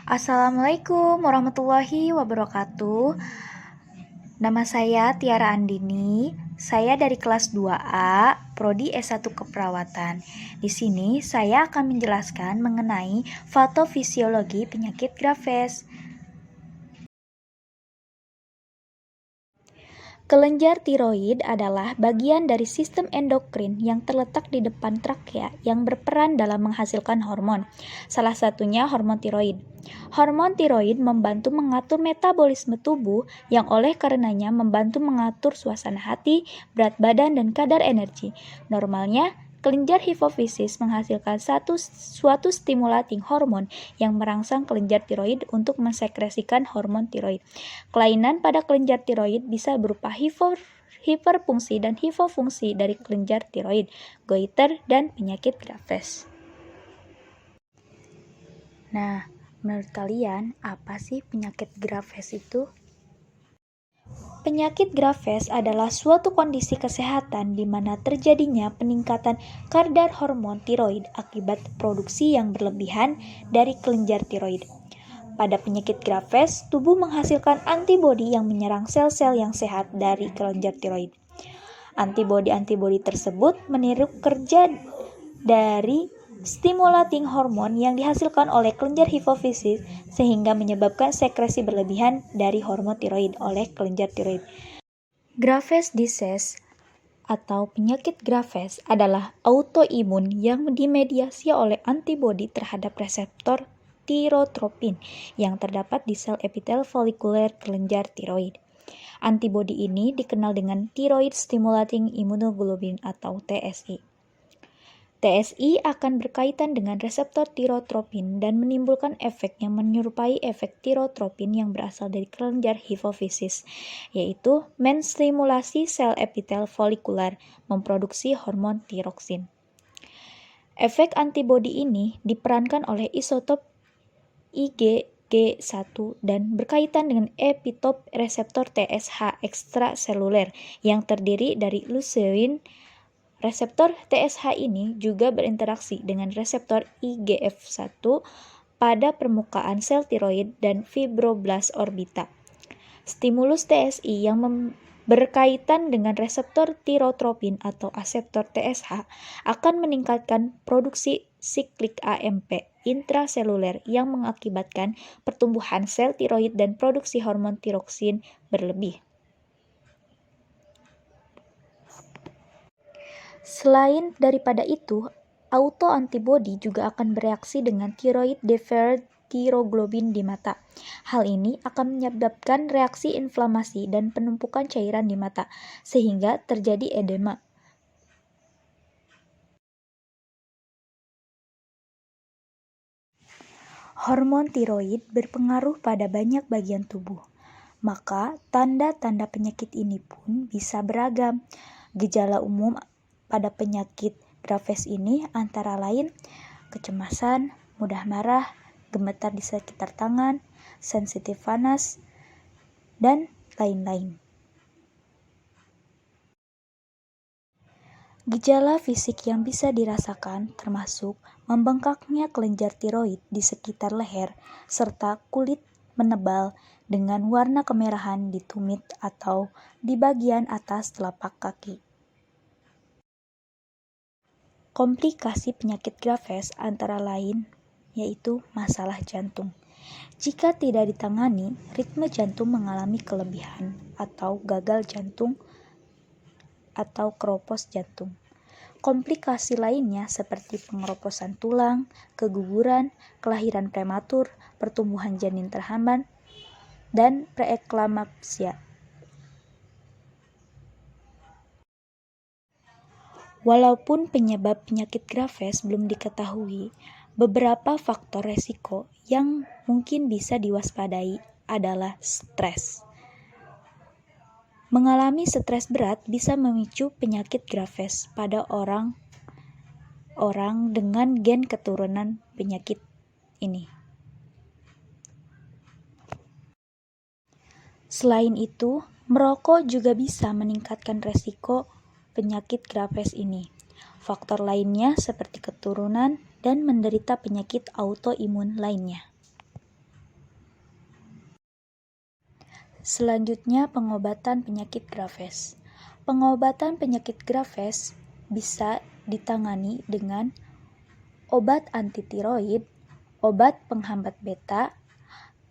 Assalamualaikum warahmatullahi wabarakatuh. Nama saya Tiara Andini. Saya dari kelas 2A, Prodi S1 Keperawatan. Di sini saya akan menjelaskan mengenai patofisiologi penyakit Graves. Kelenjar tiroid adalah bagian dari sistem endokrin yang terletak di depan trakea yang berperan dalam menghasilkan hormon, salah satunya hormon tiroid. Hormon tiroid membantu mengatur metabolisme tubuh yang oleh karenanya membantu mengatur suasana hati, berat badan, dan kadar energi. Normalnya, kelenjar hipofisis menghasilkan suatu stimulating hormon yang merangsang kelenjar tiroid untuk mensekresikan hormon tiroid. Kelainan pada kelenjar tiroid bisa berupa hiperfungsi dan hipofungsi dari kelenjar tiroid, goiter, dan penyakit Graves. Nah, menurut kalian apa sih penyakit Graves itu? Penyakit Graves adalah suatu kondisi kesehatan di mana terjadinya peningkatan kadar hormon tiroid akibat produksi yang berlebihan dari kelenjar tiroid. Pada penyakit Graves, tubuh menghasilkan antibodi yang menyerang sel-sel yang sehat dari kelenjar tiroid. Antibodi-antibodi tersebut meniru kerja dari stimulating hormon yang dihasilkan oleh kelenjar hipofisis sehingga menyebabkan sekresi berlebihan dari hormon tiroid oleh kelenjar tiroid. Graves disease atau penyakit Graves adalah autoimun yang dimediasi oleh antibodi terhadap reseptor tirotropin yang terdapat di sel epitel folikuler kelenjar tiroid. Antibodi ini dikenal dengan thyroid stimulating immunoglobulin atau TSI. TSI akan berkaitan dengan reseptor tirotropin dan menimbulkan efek yang menyerupai efek tirotropin yang berasal dari kelenjar hipofisis, yaitu menstimulasi sel epitel folikular memproduksi hormon tiroksin. Efek antibodi ini diperankan oleh isotop IgG1 dan berkaitan dengan epitop reseptor TSH ekstraseluler yang terdiri dari leucin. Reseptor TSH ini juga berinteraksi dengan reseptor IGF-1 pada permukaan sel tiroid dan fibroblast orbita. Stimulus TSI yang berkaitan dengan reseptor tirotropin atau aseptor TSH akan meningkatkan produksi siklik AMP intraseluler yang mengakibatkan pertumbuhan sel tiroid dan produksi hormon tiroksin berlebih. Selain daripada itu, autoantibodi juga akan bereaksi dengan thyroid-deferred tiroglobin di mata. Hal ini akan menyebabkan reaksi inflamasi dan penumpukan cairan di mata, sehingga terjadi edema. Hormon tiroid berpengaruh pada banyak bagian tubuh, maka tanda-tanda penyakit ini pun bisa beragam. Gejala umum pada penyakit Graves ini antara lain kecemasan, mudah marah, gemetar di sekitar tangan, sensitif panas, dan lain-lain. Gejala fisik yang bisa dirasakan termasuk membengkaknya kelenjar tiroid di sekitar leher serta kulit menebal dengan warna kemerahan di tumit atau di bagian atas telapak kaki. Komplikasi penyakit Graves antara lain yaitu masalah jantung. Jika tidak ditangani, ritme jantung mengalami kelebihan atau gagal jantung atau keropos jantung. Komplikasi lainnya seperti pengeroposan tulang, keguguran, kelahiran prematur, pertumbuhan janin terhambat, dan preeklampsia. Walaupun penyebab penyakit Graves belum diketahui, beberapa faktor resiko yang mungkin bisa diwaspadai adalah stres. Mengalami stres berat bisa memicu penyakit Graves pada orang dengan gen keturunan penyakit ini. Selain itu, merokok juga bisa meningkatkan resiko penyakit Graves ini. Faktor lainnya seperti keturunan dan menderita penyakit autoimun lainnya. Selanjutnya, pengobatan penyakit Graves. Pengobatan penyakit Graves bisa ditangani dengan obat antitiroid, obat penghambat beta,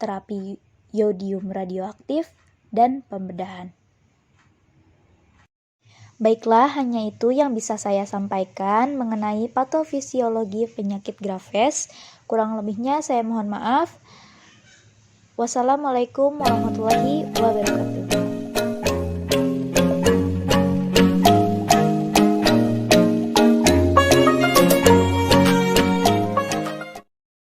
terapi yodium radioaktif, dan pembedahan. Baiklah, hanya itu yang bisa saya sampaikan mengenai patofisiologi penyakit Graves. Kurang lebihnya saya mohon maaf. Wassalamualaikum warahmatullahi wabarakatuh.